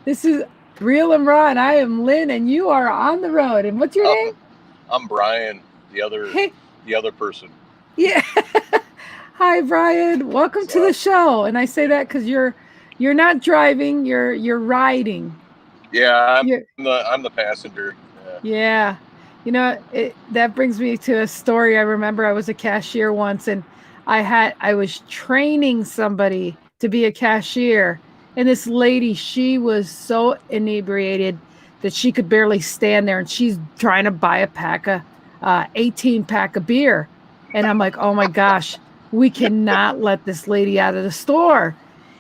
This is Real and Raw, and I am Lynn, and you are on the road. And what's your name? I'm Brian, Hey, the other person. yeah. Hi, Brian. Welcome to the So show. And I say that because you're not driving, you're riding. yeah, You're I'm the passenger. Yeah. Yeah. That brings me to a story. I remember I was a cashier once, and I was training somebody to be a cashier. And this lady, she was so inebriated that she could barely stand there, and she's trying to buy a 18 pack of beer. And I'm like, oh my gosh, we cannot let this lady out of the store.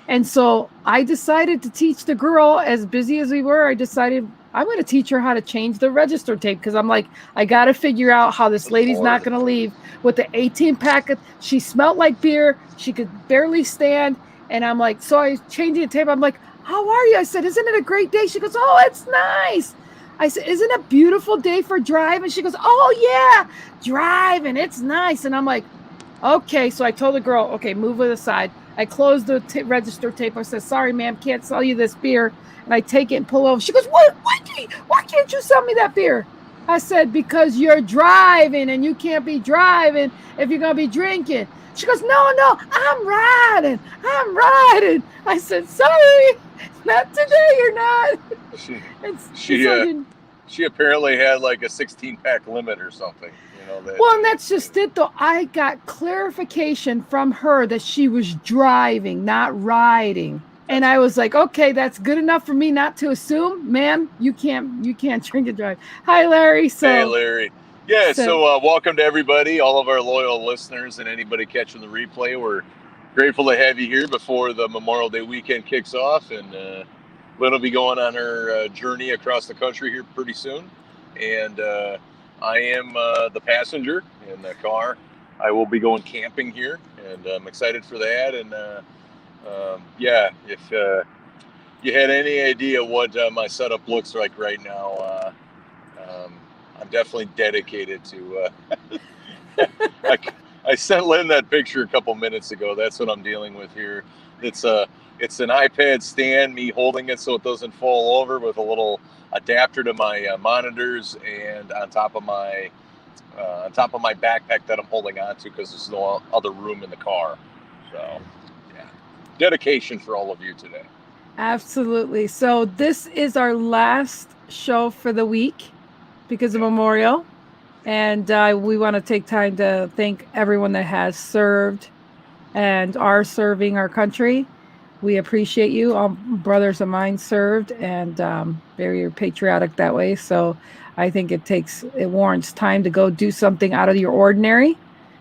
And so I decided to teach the girl, as busy as we were, I decided I'm going to teach her how to change the register tape, because I'm like, I got to figure out how this Good lady's not Lord. going to leave with the 18 pack. She smelled like beer. She could barely stand. And I'm like, so I changed the tape. I'm like, how are you? I said, isn't it a great day? She goes, oh, it's nice. I said, isn't it a beautiful day for driving? She goes, oh, yeah, driving. It's nice. And I'm like, okay. So I told the girl, okay, move it aside. I closed the register tape. I said, sorry, ma'am, can't sell you this beer. And I take it and pull over. She goes, what? Why can't you sell me that beer? I said, because you're driving and you can't be driving if you're going to be drinking. She goes, no, I'm riding. I'm riding. I said, sorry, not today. You're not. She And she so uh then, she apparently had like a 16 pack limit or something. That. well, and that's just it, though. I got clarification from her that she was driving, not riding. And That's I was like, okay, that's good enough for me not to assume, ma'am, you can't drink and drive. Hi, Larry. Hey, So, Larry. Yeah. so So welcome to everybody, all of our loyal listeners, and anybody catching the replay. We're grateful to have you here before the Memorial Day weekend kicks off, and Lynn will be going on her journey across the country here pretty soon. And I am the passenger in the car. I will be going camping here, and I'm excited for that. And yeah, if you had any idea what my setup looks like right now, um, I'm definitely dedicated to. I, I sent Lynn that picture a couple minutes ago. That's what I'm dealing with here. It's a it's an iPad stand, me holding it so it doesn't fall over, with a little adapter to my monitors, and on top of my backpack that I'm holding onto, because there's no other room in the car. So yeah, dedication for all of you today. absolutely. So this is our last show for the week because of Yep. Memorial. And we want to take time to thank everyone that has served and are serving our country. We appreciate you. All brothers of mine served, and very patriotic that way. So I think it warrants time to go do something out of your ordinary,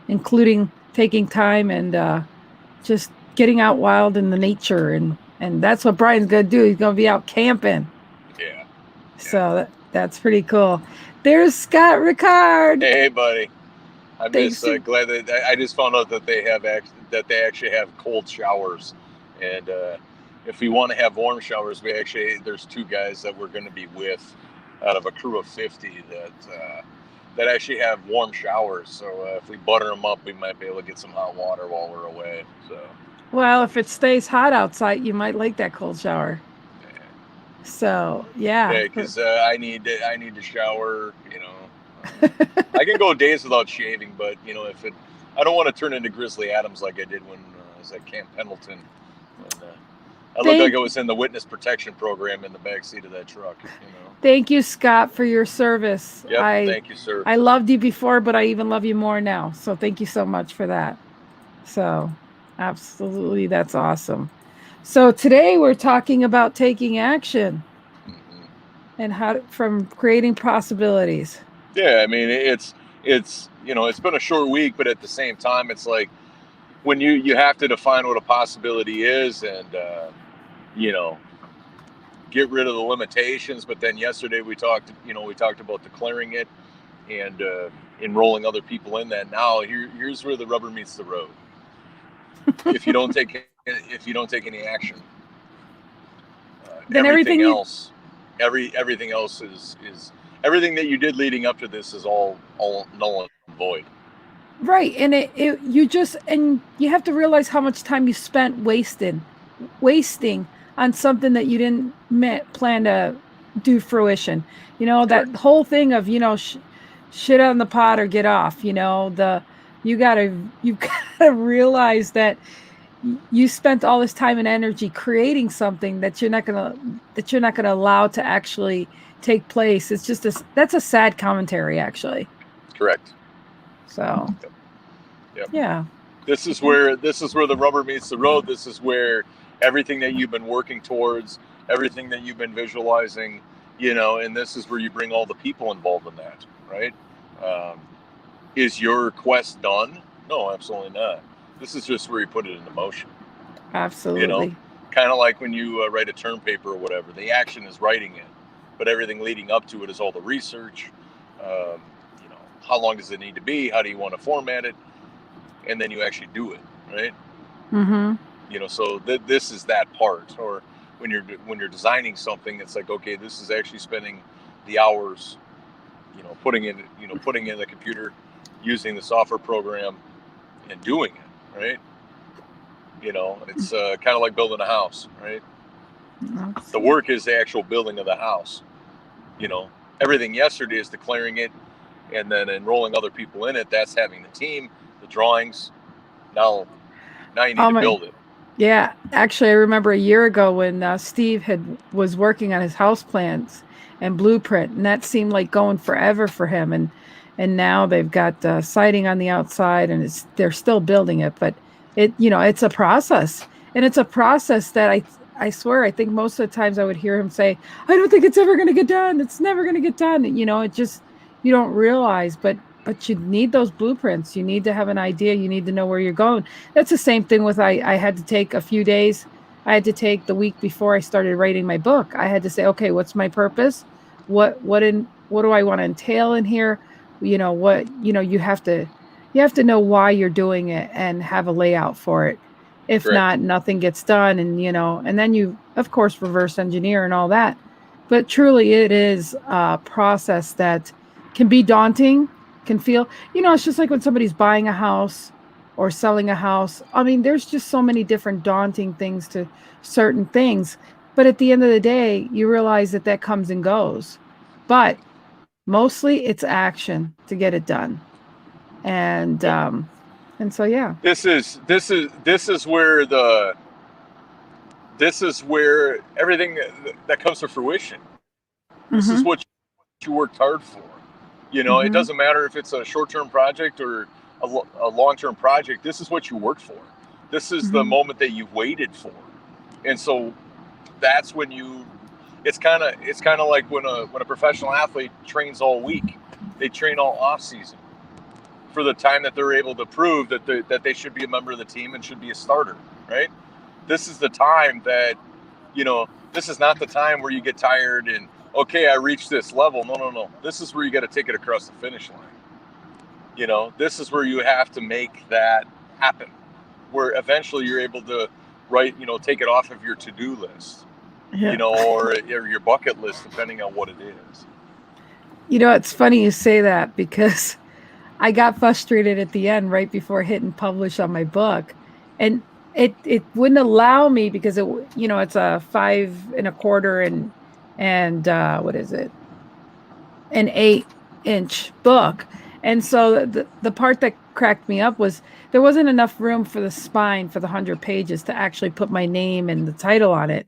including taking time and just getting out wild in the nature. And that's what Brian's going to do. He's going to be out camping. Yeah. Yeah. So that's pretty cool. There's Scott Ricard. Hey, buddy. I'm just Thanks. glad that I just found out that that they actually have cold showers, and if we want to have warm showers, there's two guys that we're going to be with out of a crew of 50 that actually have warm showers. So if we butter them up, we might be able to get some hot water while we're away. So Well, if it stays hot outside, you might like that cold shower. yeah, So, yeah. yeah, because I need to shower. I can go days without shaving, but if it, I don't want to turn into Grizzly Adams like I did when I was at Camp Pendleton. When, I looked like I thank was in the witness protection program in the back seat of that truck. thank you, Scott, for your service. Yep. I Thank you, sir. I loved you before, but I even love you more now. So thank you so much for that. So, absolutely, that's awesome. So today we're talking about taking action Hmm. and how from creating possibilities. Yeah, I mean it's been a short week, but at the same time, it's like when you have to define what a possibility is, and you know get rid of the limitations. But then yesterday we talked about declaring it, and enrolling other people in that. Now here's where the rubber meets the road. If you don't take any action, Then everything everything you else, everything else is everything that you did leading up to this is all null and void. right, and you just and you have to realize how much time you spent wasting on something that you didn't plan to do fruition. You know, that Correct. whole thing of, shit on the pot or get off, you gotta realize that you spent all this time and energy creating something that you're not gonna allow to actually take place. It's just that's a sad commentary, actually. Correct. So Yep. yeah. This is where the rubber meets the road. This is where everything that you've been working towards, everything that you've been visualizing, and this is where you bring all the people involved in that, right? Is your quest done? No, absolutely not. This is just where you put it into motion. Absolutely. Kind of like when you write a term paper or whatever. The action is writing it, but everything leading up to it is all the research. How long does it need to be? How do you want to format it? And then you actually do it, right? Mm-hmm. So this is that part. Or when you're designing something, it's like, okay, this is actually spending the hours, putting in the computer, using the software program, and doing it, right? It's kind of like building a house, right? The work is the actual building of the house. Everything yesterday is declaring it, and then enrolling other people in it. That's having the team, the drawings. Now you need to build it. Yeah, actually, I remember a year ago when Steve was working on his house plans and blueprint, and that seemed like going forever for him. And now they've got siding on the outside, and they're still building it. But it's a process, and it's a process that I swear, I think most of the times I would hear him say, "I don't think it's ever going to get done. It's never going to get done." It just, you don't realize, but you need those blueprints. You need to have an idea. You need to know where you're going. That's the same thing with I had to take a few days. I had to take the week before I started writing my book. I had to say, okay, what's my purpose? What do I want to entail in here? You have to know why you're doing it and have a layout for it. If Correct. not, nothing gets done. And then you, of course, reverse engineer and all that. But truly, it is a process that can be daunting, can feel, it's just like when somebody's buying a house or selling a house. I mean, there's just so many different daunting things to certain things. But at the end of the day, you realize that comes and goes. But mostly it's action to get it done. And so, yeah. This is where everything that comes to fruition. This is what you worked hard for. It doesn't matter if it's a short-term project or a long-term project. This is what you worked for. This is the moment that you waited for. And so that's when it's kind of like when a professional athlete trains all week. They train all off season for the time that they're able to prove that they should be a member of the team and should be a starter, right? This is the time that, this is not the time where you get tired and, okay, I reached this level. No. This is where you got to take it across the finish line. This is where you have to make that happen, where eventually you're able to take it off of your to-do list, or your bucket list, depending on what it is. It's funny you say that, because I got frustrated at the end right before hitting publish on my book, and it wouldn't allow me, because it's a 5 1/4 and what is it, an 8-inch book. And so the part that cracked me up was there wasn't enough room for the spine for the 100 pages to actually put my name and the title on it,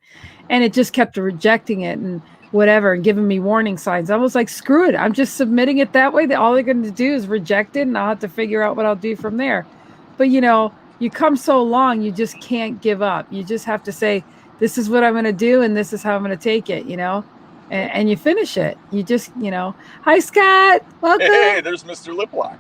and it just kept rejecting it and whatever, and giving me warning signs. I was like, screw it, I'm just submitting it that way. That all they're going to do is reject it, and I'll have to figure out what I'll do from there. But you come so long, you just can't give up. You just have to say, this is what I'm going to do, and this is how I'm going to take it, and you finish it. You just, hi, Scott. Welcome. Hey, there's Mr. Liplock.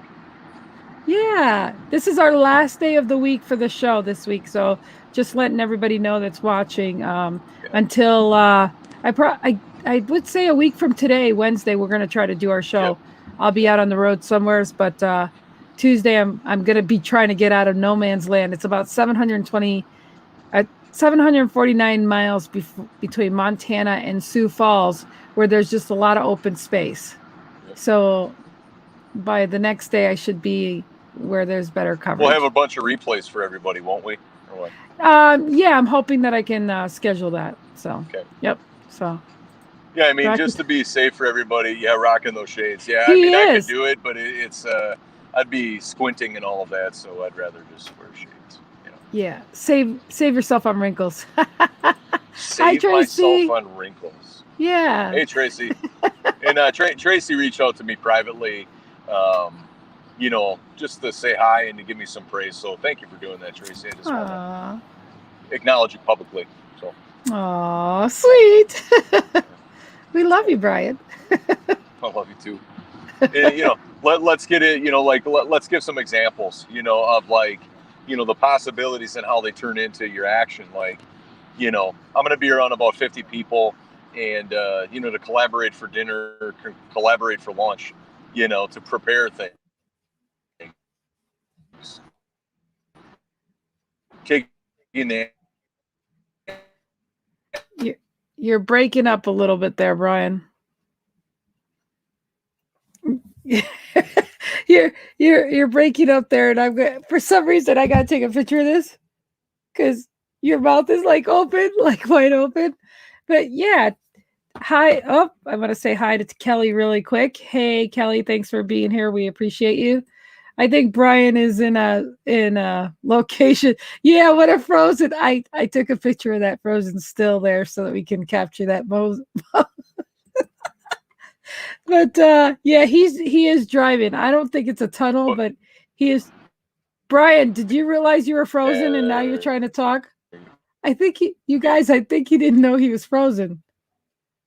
Yeah, this is our last day of the week for the show this week. So just letting everybody know that's watching, until I would say a week from today, Wednesday, we're going to try to do our show. Yep. I'll be out on the road somewheres, but Tuesday I'm going to be trying to get out of no man's land. It's about 749 miles between Montana and Sioux Falls, where there's just a lot of open space. Yep. So by the next day, I should be where there's better coverage. We'll have a bunch of replays for everybody, won't we? Or what? Yeah, I'm hoping that I can schedule that. So, Okay. yep. So, Yeah, I mean, Rocky, just to be safe for everybody, yeah, rocking those shades. Yeah, I he mean, I could is. do it, but it's I'd be squinting and all of that, so I'd rather just wear shades. You know, Yeah. Save yourself on wrinkles. Hi, save myself Tracy. on wrinkles. Yeah. Hey, Tracy, and Tracy reached out to me privately, you know, just to say hi and to give me some praise. So thank you for doing that, Tracy. I just want to acknowledge you publicly. So. Aw, sweet. We love you, Brian. I love you too. And, you know, let's get it, you know, like let's give some examples, you know, of like, you know, the possibilities and how they turn into your action. Like, you know, I'm going to be around about 50 people and, you know, to collaborate for dinner, collaborate for lunch, you know, to prepare things. Taking the You're breaking up a little bit there, Brian. you're breaking up there, and I'm going for some reason I gotta take a picture of this because your mouth is like open, like wide open. But yeah, hi. Oh, I want to say hi to Kelly really quick. Hey, Kelly, thanks for being here. We appreciate you. I think Brian is in a location. Yeah, what a frozen. I took a picture of that frozen still there so that we can capture that But yeah, he is driving. I don't think it's a tunnel, but he is. Brian, did you realize you were frozen and now you're trying to talk? I think you guys, I think he didn't know he was frozen.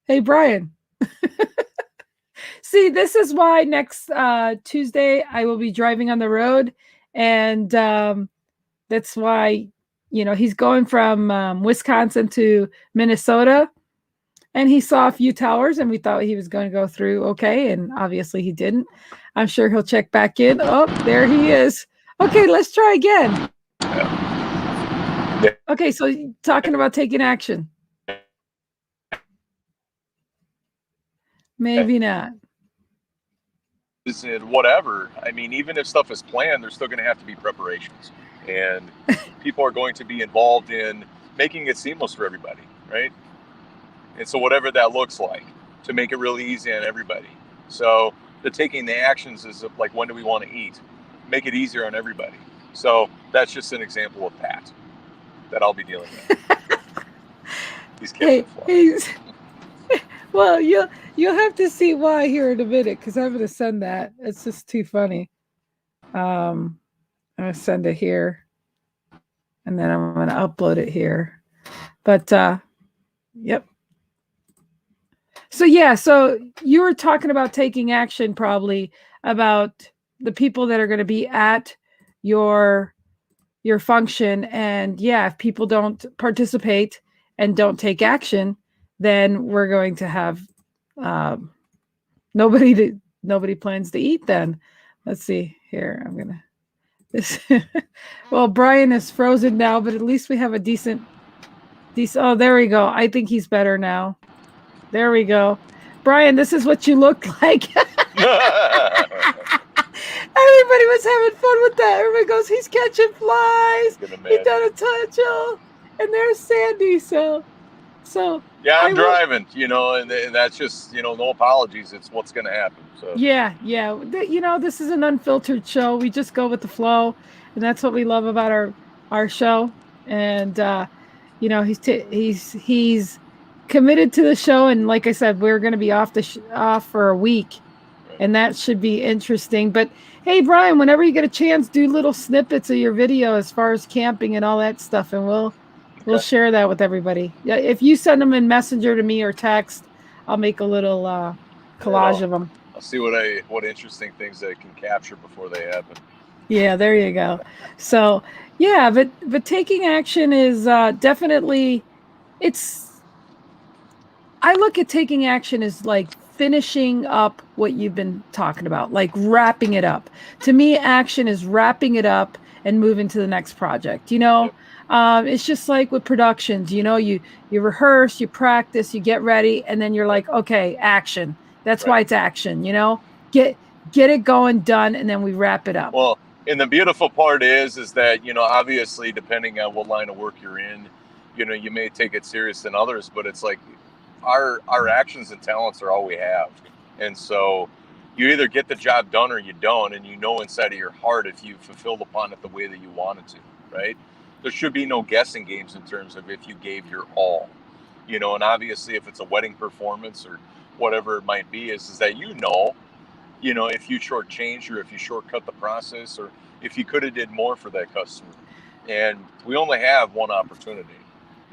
Hey, Brian. See, this is why next Tuesday I will be driving on the road, and that's why he's going from Wisconsin to Minnesota. And he saw a few towers, and we thought he was going to go through okay, and obviously he didn't. I'm sure he'll check back in. Oh, there he is. Okay, let's try again. Okay, so talking about taking action. Maybe not. And whatever. I mean, even if stuff is planned, there's still going to have to be preparations. And people are going to be involved in making it seamless for everybody, right? And so whatever that looks like, to make it really easy on everybody. So the taking the actions is like, when do we want to eat? Make it easier on everybody. So that's just an example of that I'll be dealing with. He's he's well, you'll have to see why here in a minute, because I'm gonna send that. It's just too funny. I'm gonna send it here, and then I'm gonna upload it here. But yep. So yeah, so you were talking about taking action, probably about the people that are going to be at your function, and yeah, if people don't participate and don't take action, then we're going to have nobody plans to eat. Then let's see here. I'm gonna this. Well, Brian is frozen now, but at least we have a decent. Oh, there we go. I think he's better now. There we go. Brian, this is what you look like. Everybody was having fun with that. Everybody goes, he's catching flies. He done a touch, and there's Sandy. So yeah, I'm driving, and that's just, no apologies. It's what's going to happen. So yeah. This is an unfiltered show. We just go with the flow, and that's what we love about our show. And he's committed to the show, and like I said, we're going to be off off for a week, and that should be interesting. But hey, Brian, whenever you get a chance, do little snippets of your video as far as camping and all that stuff, and we'll share that with everybody. Yeah, if you send them in Messenger to me or text, I'll make a little collage of them. I'll see what interesting things I can capture before they happen. Yeah, there you go. So yeah, but taking action is definitely I look at taking action as like finishing up what you've been talking about, like wrapping it up. To me, action is wrapping it up and moving to the next project. Yep. It's just like with productions, you rehearse, you practice, you get ready, and then you're like, okay, action. That's why it's action, get it going, done, and then we wrap it up. Well, and the beautiful part is that, obviously, depending on what line of work you're in, you may take it serious than others, but it's like our actions and talents are all we have. And so you either get the job done or you don't, and inside of your heart if you fulfilled upon it the way that you wanted to, right? There should be no guessing games in terms of if you gave your all, and obviously if it's a wedding performance or whatever it might be, is that if you shortchanged or if you shortcut the process or if you could have did more for that customer. And we only have one opportunity.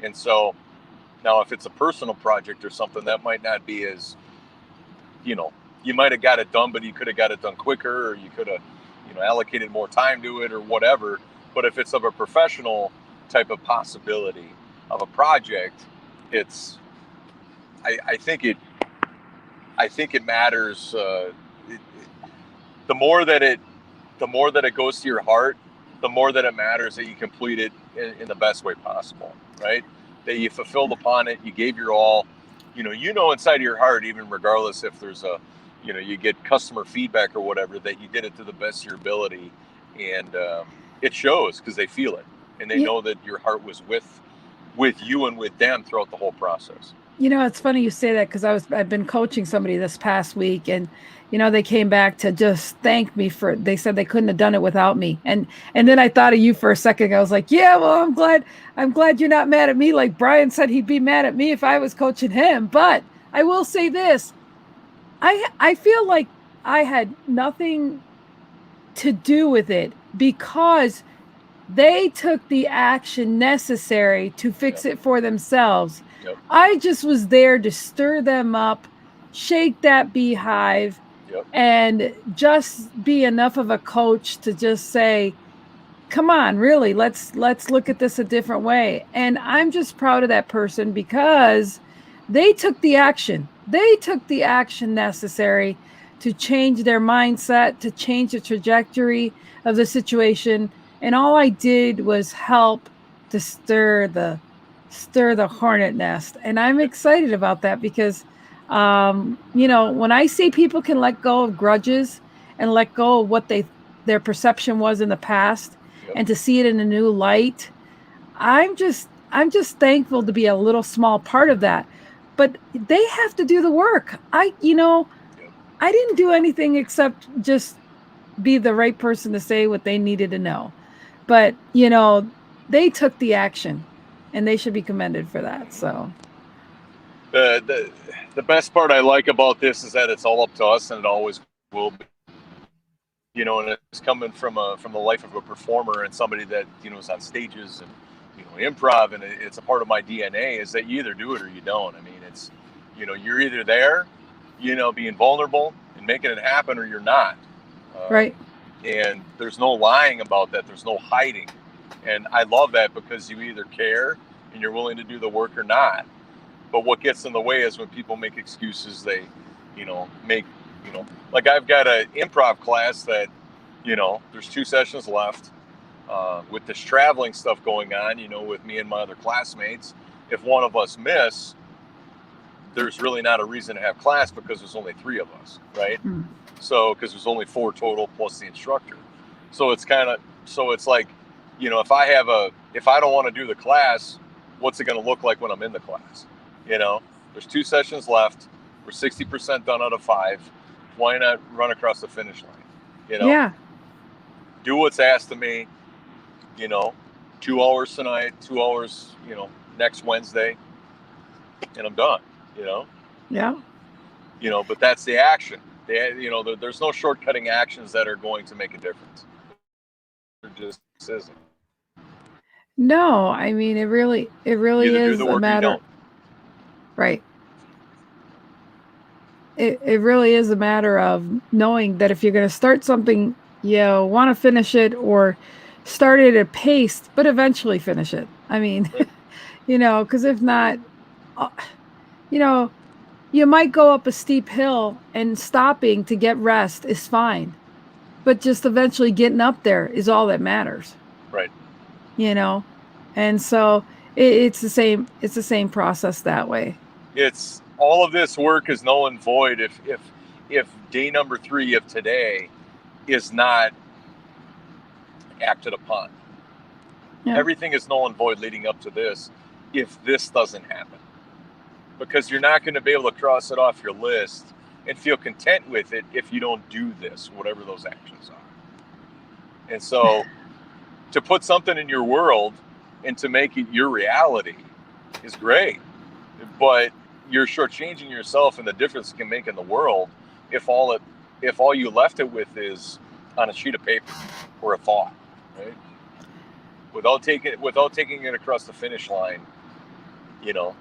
And so now if it's a personal project or something, that might not be as, you might have got it done, but you could have got it done quicker, or you could have, allocated more time to it or whatever. But if it's of a professional type of possibility of a project, I think it matters. The more that it goes to your heart, the more that it matters that you complete it in the best way possible, right? That you fulfilled upon it, you gave your all, inside of your heart, even regardless if there's you get customer feedback or whatever, that you did it to the best of your ability. And it shows because they feel it, and they know that your heart was with you and with them throughout the whole process. It's funny you say that, because I've been coaching somebody this past week, and they came back to just thank me they said they couldn't have done it without me. And then I thought of you for a second. I was like, yeah, well, I'm glad you're not mad at me. Like Brian said, he'd be mad at me if I was coaching him. But I will say this, I feel like I had nothing to do with it, because they took the action necessary to fix it for themselves. Yep. I just was there to stir them up, shake that beehive, and just be enough of a coach to just say, come on, really, let's look at this a different way. And I'm just proud of that person, because they took the action. They took the action necessary to change their mindset, to change the trajectory of the situation. And all I did was help to stir the hornet nest. And I'm excited about that, because, when I see people can let go of grudges and let go of what their perception was in the past, and to see it in a new light, I'm just thankful to be a little small part of that. But they have to do the work. I didn't do anything except just be the right person to say what they needed to know. But, they took the action, and they should be commended for that. So the best part I like about this is that it's all up to us, and it always will be. And it's coming from the life of a performer and somebody that, is on stages and, improv, and it's a part of my DNA, is that you either do it or you don't. I mean, it's, you're either there, being vulnerable and making it happen, or you're not. Right. And there's no lying about that. There's no hiding. And I love that, because you either care and you're willing to do the work or not. But what gets in the way is when people make excuses. They, like I've got an improv class that, there's 2 sessions left. With this traveling stuff going on, with me and my other classmates, if one of us miss, there's really not a reason to have class, because there's only 3 of us, right? So, because there's only 4 total plus the instructor. So it's like, if I don't want to do the class, what's it going to look like when I'm in the class? There's 2 sessions left. We're 60% done out of 5. Why not run across the finish line? Yeah. Do what's asked of me. 2 hours tonight, 2 hours, next Wednesday, and I'm done. Yeah. But that's the action. There's no shortcutting actions that are going to make a difference. There just isn't. No, I mean, it really is a matter. Right. It really is a matter of knowing that if you're going to start something, you want to finish it, or start it at pace, but eventually finish it. I mean, because if not, you might go up a steep hill, and stopping to get rest is fine, but just eventually getting up there is all that matters. Right. And so it's the same process that way. It's all of this work is null and void if day number 3 of today is not acted upon. Yeah. Everything is null and void leading up to this. if this doesn't happen, because you're not going to be able to cross it off your list and feel content with it if you don't do this, whatever those actions are. And so to put something in your world and to make it your reality is great, but you're shortchanging yourself and the difference it can make in the world if all you left it with is on a sheet of paper or a thought, right? Without taking it across the finish line, you know.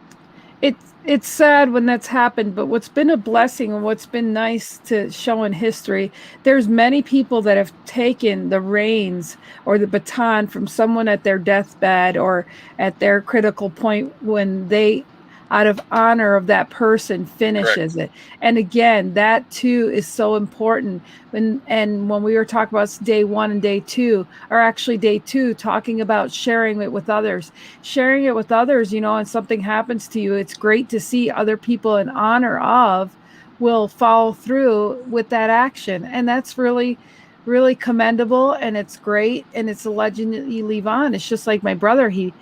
It's sad when that's happened, but what's been a blessing and what's been nice to show in history, there's many people that have taken the reins or the baton from someone at their deathbed or at their critical point when they, out of honor of that person, finishes it. And again, that too is so important. And when we were talking about day 1 and day 2, or actually day 2, talking about sharing it with others, and something happens to you, it's great to see other people in honor of will follow through with that action. And that's really, really commendable, and it's great, and it's a legend that you leave on. It's just like my brother, he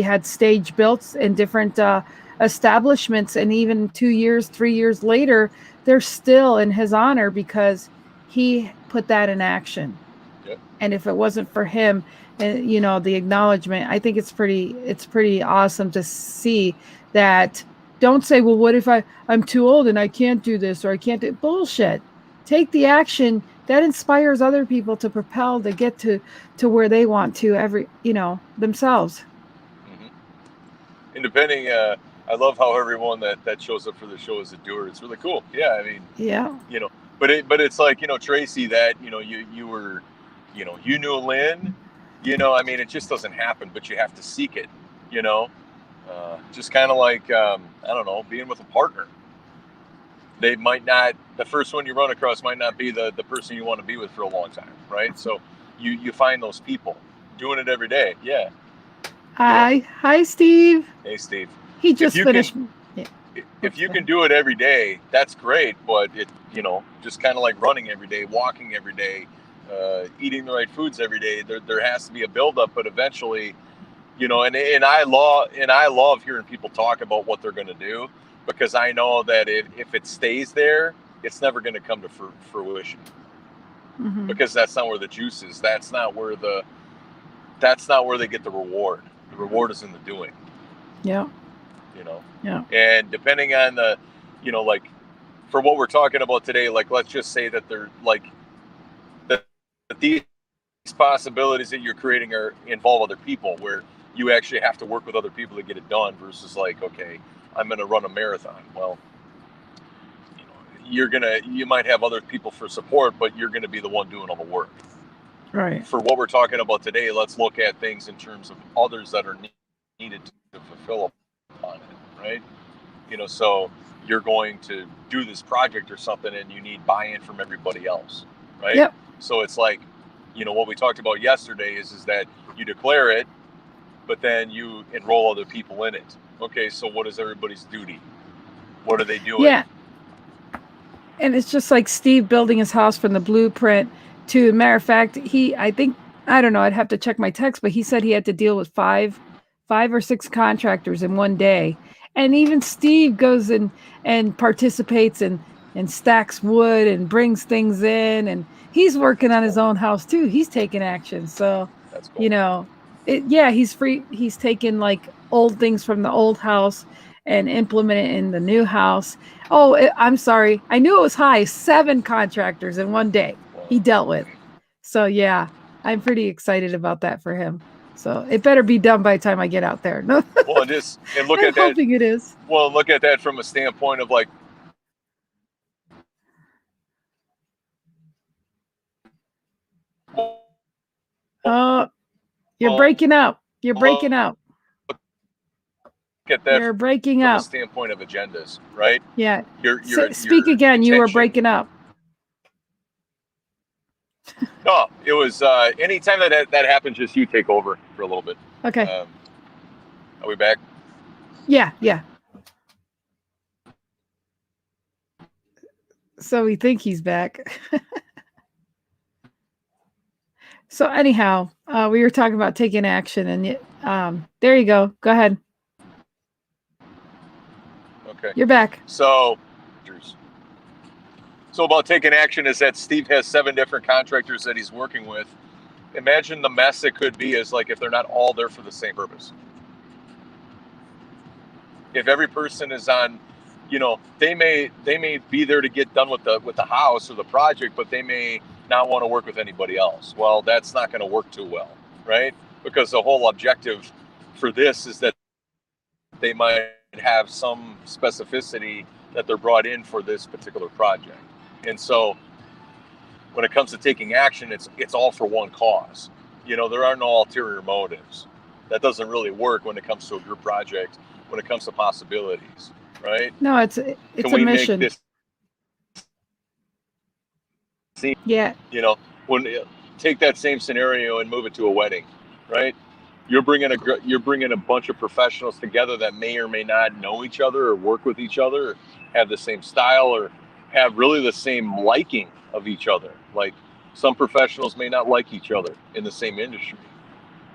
had stage built in different establishments, and even 2 years, 3 years later, they're still in his honor because he put that in action. Yep. And if it wasn't for him, the acknowledgement, I think it's pretty awesome to see that. Don't say, well, what if I'm too old and I can't do this, or I can't do bullshit. Take the action that inspires other people to propel to get to where they want to themselves. Mm-hmm. And depending, I love how everyone that shows up for the show is a doer. It's really cool. Yeah, I mean, yeah, but it's like, Tracy, that you were, you knew Lynn, I mean, it just doesn't happen, but you have to seek it, just kind of like I don't know, being with a partner. They might not, the first one you run across might not be the person you want to be with for a long time, right? So you find those people doing it every day. Yeah. Hi, Steve. Hey, Steve. He just finished. If you can do it every day, that's great. But it, just kind of like running every day, walking every day, eating the right foods every day. There has to be a buildup, but eventually, and I love hearing people talk about what they're going to do, because I know that if it stays there, it's never going to come to fruition. Mm-hmm. Because that's not where the juice is. That's not where they get the reward. The reward is in the doing. Yeah. Yeah. And depending on the, like for what we're talking about today, like let's just say that they're like that these possibilities that you're creating involve other people, where you actually have to work with other people to get it done, versus like, okay, I'm going to run a marathon. Well, you might have other people for support, but you're going to be the one doing all the work. Right. For what we're talking about today, let's look at things in terms of others that are needed to fulfill upon it, right? So you're going to do this project or something, and you need buy-in from everybody else, right? Yep. So it's like, what we talked about yesterday is that you declare it, but then you enroll other people in it. Okay, so what is everybody's duty? What are they doing? Yeah. And it's just like Steve building his house from the blueprint to, matter of fact, I don't know, I'd have to check my text, but he said he had to deal with five or six contractors in one day. And even Steve goes and participates and stacks wood and brings things in, and he's working on his own house too. He's taking action. So, that's cool. He's free. He's taken like old things from the old house and implement it in the new house. Oh, I'm sorry. I knew it was high. 7 contractors in one day he dealt with. So yeah, I'm pretty excited about that for him. So it better be done by the time I get out there. No. Well, and look I'm at that. hoping it is. Well, look at that from a standpoint of like, you're breaking up. You're breaking up. Look at that. You're breaking from up. a standpoint of agendas, right? Yeah. your Speak again. You were breaking up. No, it was anytime that happens, just you take over for a little bit. Okay. Are we back? Yeah. So we think he's back. So anyhow, we were talking about taking action, and There you go. Go ahead. Okay. You're back. So about taking action is that Steve has 7 different contractors that he's working with. Imagine the mess it could be is like if they're not all there for the same purpose. If every person is on, they may be there to get done with the house or the project, but they may not want to work with anybody else. Well, that's not going to work too well, right? Because the whole objective for this is that they might have some specificity that they're brought in for this particular project. And so when it comes to taking action, it's all for one cause. There are no ulterior motives. That doesn't really work when it comes to a group project, when it comes to possibilities, right? No, it's Can a we mission. make this scene? Yeah. When take that same scenario and move it to a wedding, right? You're bringing a bunch of professionals together that may or may not know each other or work with each other, or have the same style, or have really the same liking of each other. Like some professionals may not like each other in the same industry,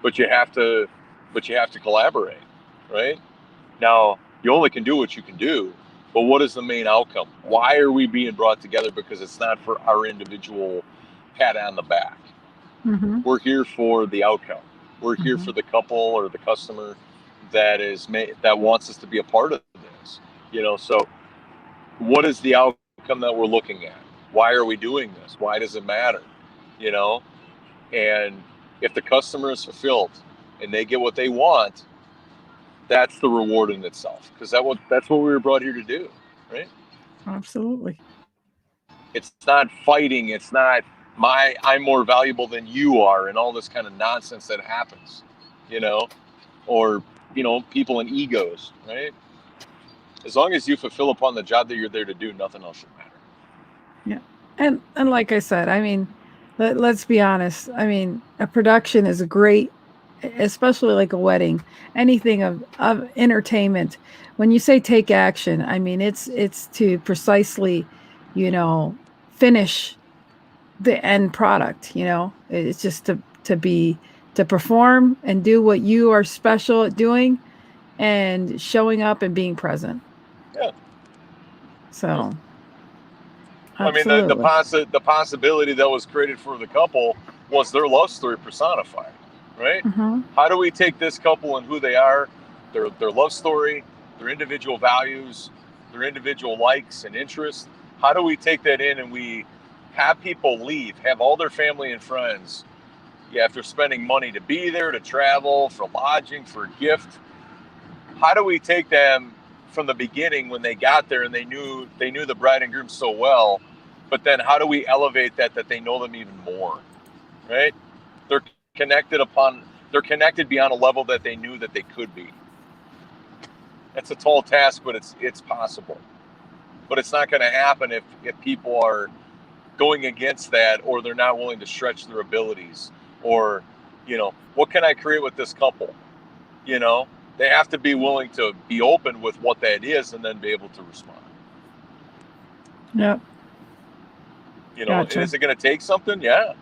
but you have to collaborate, right? Now, you only can do what you can do, but what is the main outcome? Why are we being brought together? Because it's not for our individual pat on the back. Mm-hmm. We're here for the outcome. We're here for the couple or the customer that wants us to be a part of this. So what is the outcome that we're looking at? Why are we doing this? Why does it matter? And if the customer is fulfilled and they get what they want, that's the reward in itself, because that's what we were brought here to do, right? Absolutely. It's not fighting. It's not I'm more valuable than you are, and all this kind of nonsense that happens, or people and egos, right? As long as you fulfill upon the job that you're there to do, nothing else should matter. Yeah, and like I said, I mean, let's be honest. I mean, a production is a great, especially like a wedding, anything of entertainment. When you say take action, I mean it's to precisely, finish the end product. It's just to perform and do what you are special at doing, and showing up and being present. Yeah. So. I mean, the possibility that was created for the couple was their love story personified, right? Mm-hmm. How do we take this couple and who they are, their love story, their individual values, their individual likes and interests? How do we take that in and we have people leave, have all their family and friends, after spending money to be there, to travel, for lodging, for a gift? How do we take them from the beginning when they got there and they knew the bride and groom so well, but then how do we elevate that they know them even more, right? They're connected beyond a level that they knew that they could be. It's a tall task, but it's possible. But it's not going to happen if people are going against that, or they're not willing to stretch their abilities, or what can I create with this couple? They have to be willing to be open with what that is, and then be able to respond. Yep. Gotcha. Is it going to take something? Yeah.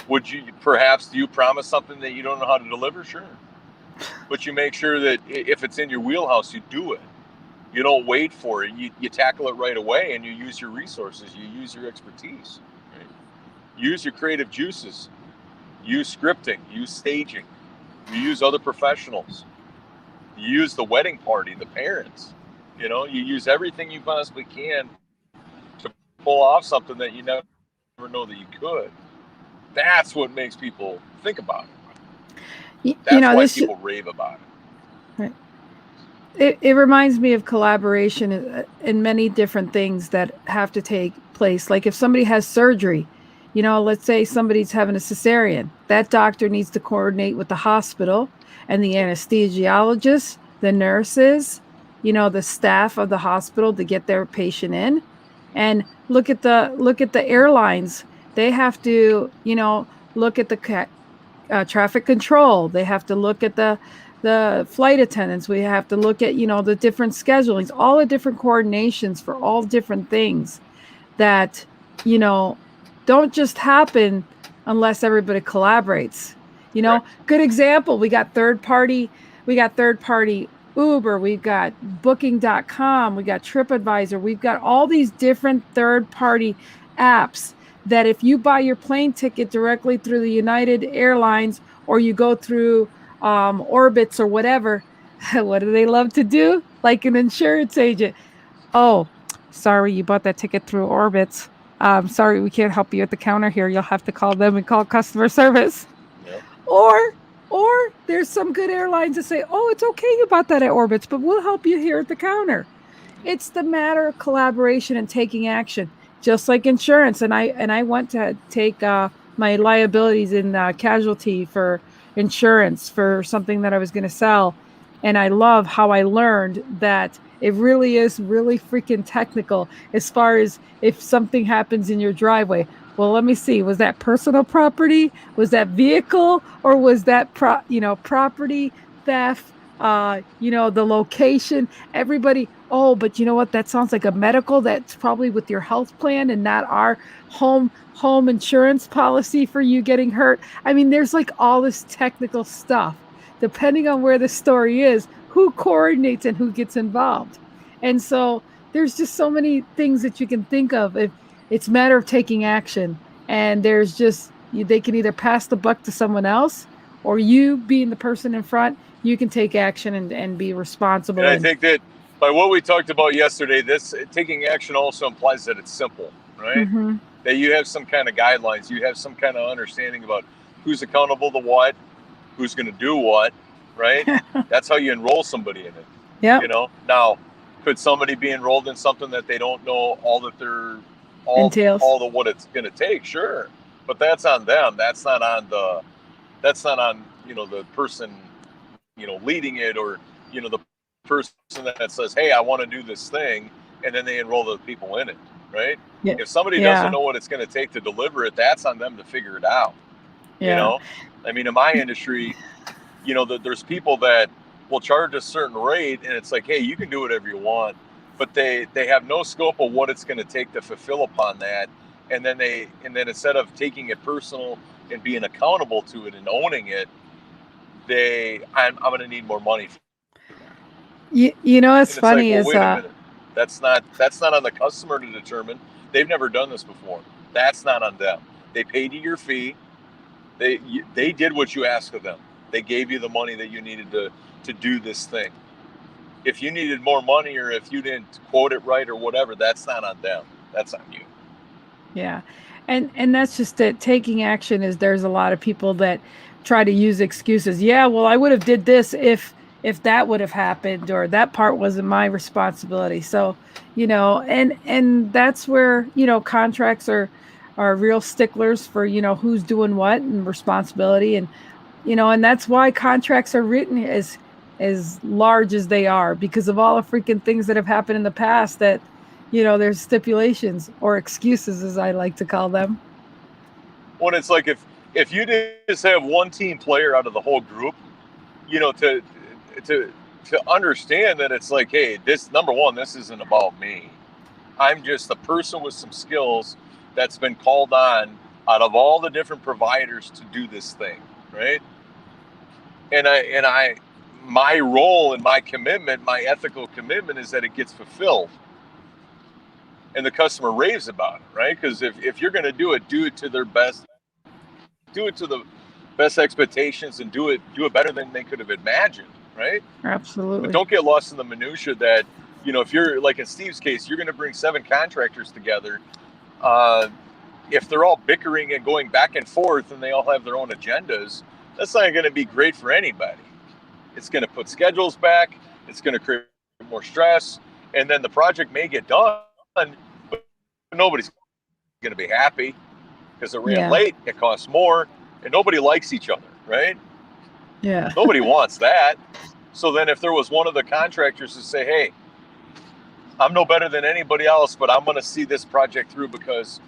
Do you promise something that you don't know how to deliver? Sure. But you make sure that if it's in your wheelhouse, you do it. You don't wait for it. You tackle it right away, and you use your resources. You use your expertise. Right? Use your creative juices. Use scripting. Use staging. You use other professionals. You use the wedding party, the parents. You use everything you possibly can to pull off something that you never know that you could. That's what makes people think about it. That's why people rave about it. Right. It reminds me of collaboration in many different things that have to take place. Like if somebody has surgery, let's say somebody's having a cesarean, that doctor needs to coordinate with the hospital and the anesthesiologist, the nurses, the staff of the hospital to get their patient in. And look at the airlines. They have to, look at the traffic control. They have to look at the flight attendants. We have to look at, the different schedulings, all the different coordinations for all different things that, don't just happen unless everybody collaborates. You know, Correct. good example. We got third party Uber, we've got booking.com, we got TripAdvisor, we've got all these different third party apps that if you buy your plane ticket directly through the United Airlines or you go through Orbitz or whatever, what do they love to do? Like an insurance agent. Oh, sorry, you bought that ticket through Orbitz. Sorry, we can't help you at the counter here. You'll have to call them and call customer service. Yep. Or or there's some good airlines that say, "Oh, it's okay you bought that at Orbitz, but we'll help you here at the counter." It's the matter of collaboration and taking action, just like insurance. And I went to take my liabilities in casualty for insurance for something that I was going to sell, and I love how I learned that it really is really freaking technical as far as if something happens in your driveway. Well, let me see. Was that personal property? Was that vehicle? Or was that property theft? The location, everybody. Oh, but you know what? That sounds like a medical. That's probably with your health plan and not our home insurance policy for you getting hurt. I mean, there's like all this technical stuff. Depending on where the story is, who coordinates and who gets involved. And so there's just so many things that you can think of. If it's a matter of taking action, and there's just they can either pass the buck to someone else, or you being the person in front, you can take action and be responsible. And I think that by what we talked about yesterday, this taking action also implies that it's simple, right? Mm-hmm. That you have some kind of guidelines, you have some kind of understanding about who's accountable to what, who's going to do what, right? That's how you enroll somebody in it. Yeah. Now, could somebody be enrolled in something that they don't know all that they're Entails. all the what it's going to take? Sure, but that's on them. That's not on the person leading it, or the person that says, hey, I want to do this thing, and then they enroll the people in it, right? Yeah. If somebody doesn't know what it's going to take to deliver it, that's on them to figure it out. Yeah. I mean, in my industry, there's people that will charge a certain rate, and it's like, hey, you can do whatever you want, but they have no scope of what it's going to take to fulfill upon that. And then instead of taking it personal and being accountable to it and owning it, I'm going to need more money. It's funny like, is wait a minute, that's not on the customer to determine. They've never done this before. That's not on them. They paid you your fee. They did what you asked of them. They gave you the money that you needed to do this thing. If you needed more money, or if you didn't quote it right or whatever, that's not on them. That's on you. Yeah. And that's just it. Taking action is, there's a lot of people that try to use excuses. Yeah, well, I would have did this if that would have happened, or that part wasn't my responsibility. So, and that's where, contracts are real sticklers for, who's doing what and responsibility. And, and that's why contracts are written as large as they are, because of all the freaking things that have happened in the past that, there's stipulations or excuses, as I like to call them. Well, it's like if you just have one team player out of the whole group, to understand that it's like, hey, this, number one, this isn't about me. I'm just a person with some skills that's been called on out of all the different providers to do this thing, right? And my role and my commitment, my ethical commitment, is that it gets fulfilled. And the customer raves about it, right? Because if you're going to do it to their best, do it to the best expectations, and do it better than they could have imagined, right? Absolutely. But don't get lost in the minutia that, if you're like in Steve's case, you're going to bring 7 contractors together. If they're all bickering and going back and forth and they all have their own agendas, that's not going to be great for anybody. It's going to put schedules back. It's going to create more stress. And then the project may get done, but nobody's going to be happy because it ran late, it costs more, and nobody likes each other, right? Yeah. Nobody wants that. So then if there was one of the contractors to say, hey, I'm no better than anybody else, but I'm going to see this project through because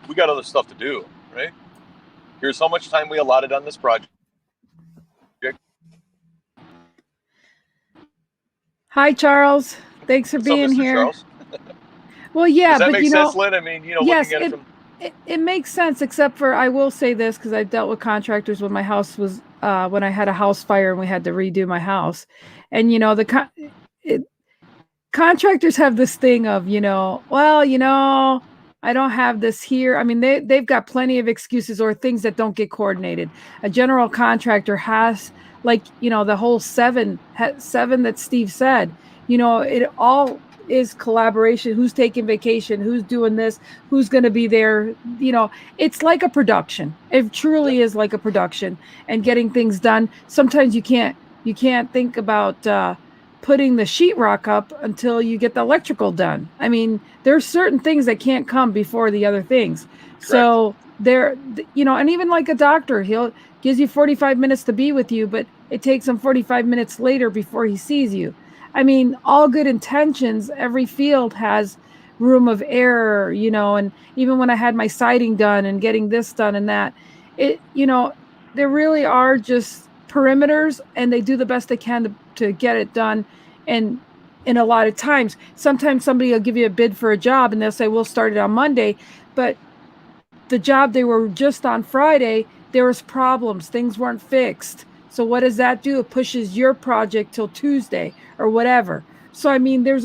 we got other stuff to do, right? Here's how much time we allotted on this project. Hi, Charles. Thanks for being here. Charles? Well, yeah, does that but make sense, Lynn? I mean, yes, looking at it from... it makes sense, except for, I will say this, because I've dealt with contractors when my house was when I had a house fire and we had to redo my house. And, you know, contractors have this thing of, well, I don't have this here. I mean, they've got plenty of excuses or things that don't get coordinated. A general contractor has, like, the whole seven that Steve said, it all is collaboration. Who's taking vacation, who's doing this, who's going to be there. It's like a production. It truly is like a production, and getting things done. Sometimes you can't think about putting the sheetrock up until you get the electrical done. I mean, there's certain things that can't come before the other things. Correct. So there, and even like a doctor, he'll gives you 45 minutes to be with you, but it takes him 45 minutes later before he sees you. I mean, all good intentions, every field has room of error, and even when I had my siding done and getting this done and that, there really are just perimeters, and they do the best they can to get it done. And in a lot of times, sometimes somebody will give you a bid for a job and they'll say, we'll start it on Monday. But the job they were just on Friday, there was problems. Things weren't fixed. So what does that do? It pushes your project till Tuesday or whatever. So, I mean, there's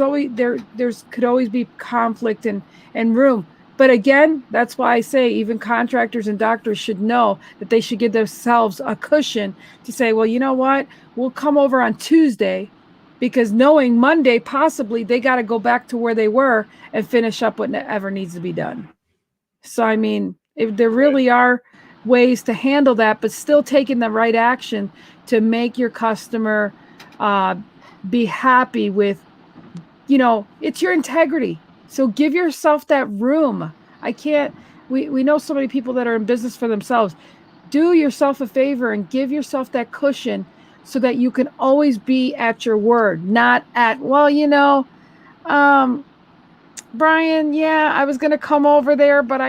could always be conflict and room. But again, that's why I say even contractors and doctors should know that they should give themselves a cushion to say, well, you know what? We'll come over on Tuesday, because knowing Monday, possibly they got to go back to where they were and finish up whatever needs to be done. So, I mean, if there really are ways to handle that, but still taking the right action to make your customer be happy with, it's your integrity. So give yourself that room. We know so many people that are in business for themselves. Do yourself a favor and give yourself that cushion so that you can always be at your word, not at, well, Brian, yeah, I was going to come over there, but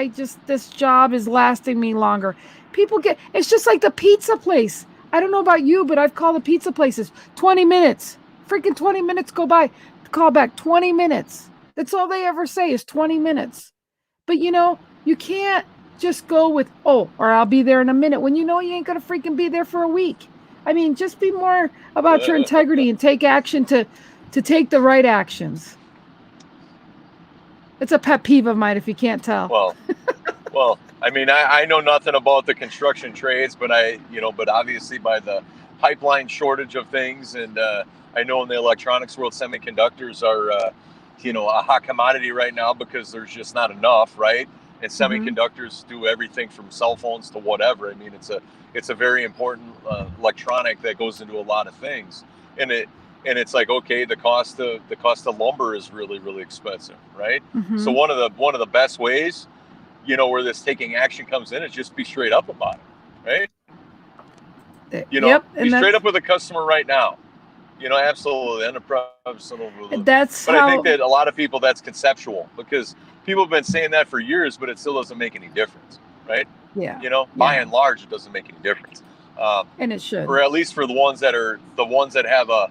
this job is lasting me longer. It's just like the pizza place. I don't know about you, but I've called the pizza places 20 minutes, freaking 20 minutes go by, call back 20 minutes. That's all they ever say is 20 minutes. But, you can't just go with, or I'll be there in a minute, when you ain't going to freaking be there for a week. I mean, just be more about your integrity and take action to take the right actions. It's a pet peeve of mine, if you can't tell. Well, I mean, I know nothing about the construction trades, but but obviously by the pipeline shortage of things, and I know in the electronics world, semiconductors are, a hot commodity right now because there's just not enough, right? And semiconductors do everything from cell phones to whatever. I mean, it's a very important electronic that goes into a lot of things, and it's like, okay, the cost of lumber is really, really expensive, right? So one of the best ways, where this taking action comes in, is just be straight up about it, right? Be straight up with the customer right now. Absolutely. I think that a lot of people, that's conceptual, because people have been saying that for years, but it still doesn't make any difference, right? Yeah. By and large, it doesn't make any difference. And it should. Or at least for the ones that have a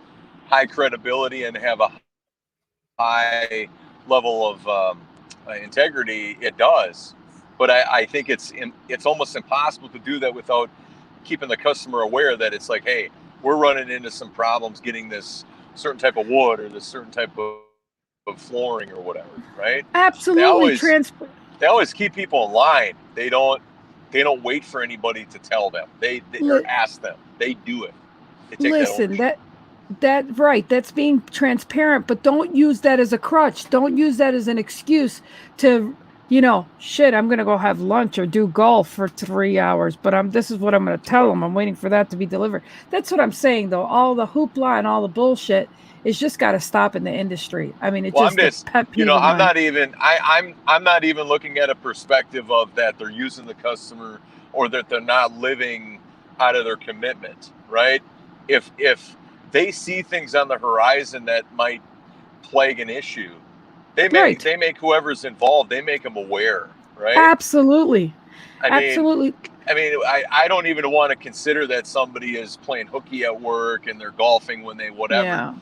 high credibility and have a high level of integrity, it does. But I think it's almost impossible to do that without keeping the customer aware that it's like, hey, we're running into some problems getting this certain type of wood or this certain type of flooring or whatever, right? Absolutely. They always keep people in line. They don't wait for anybody to tell them. They or ask them. They do it. They take that right. That's being transparent, but don't use that as a crutch. Don't use that as an excuse to, I'm going to go have lunch or do golf for 3 hours, but this is what I'm going to tell them. I'm waiting for that to be delivered. That's what I'm saying, though. All the hoopla and all the bullshit is just got to stop in the industry. I mean, I'm not even looking at a perspective of that they're using the customer or that they're not living out of their commitment, right? If they see things on the horizon that might plague an issue, they make whoever's involved, they make them aware, right? Absolutely. I mean, I don't even want to consider that somebody is playing hooky at work and they're golfing when they whatever. Yeah.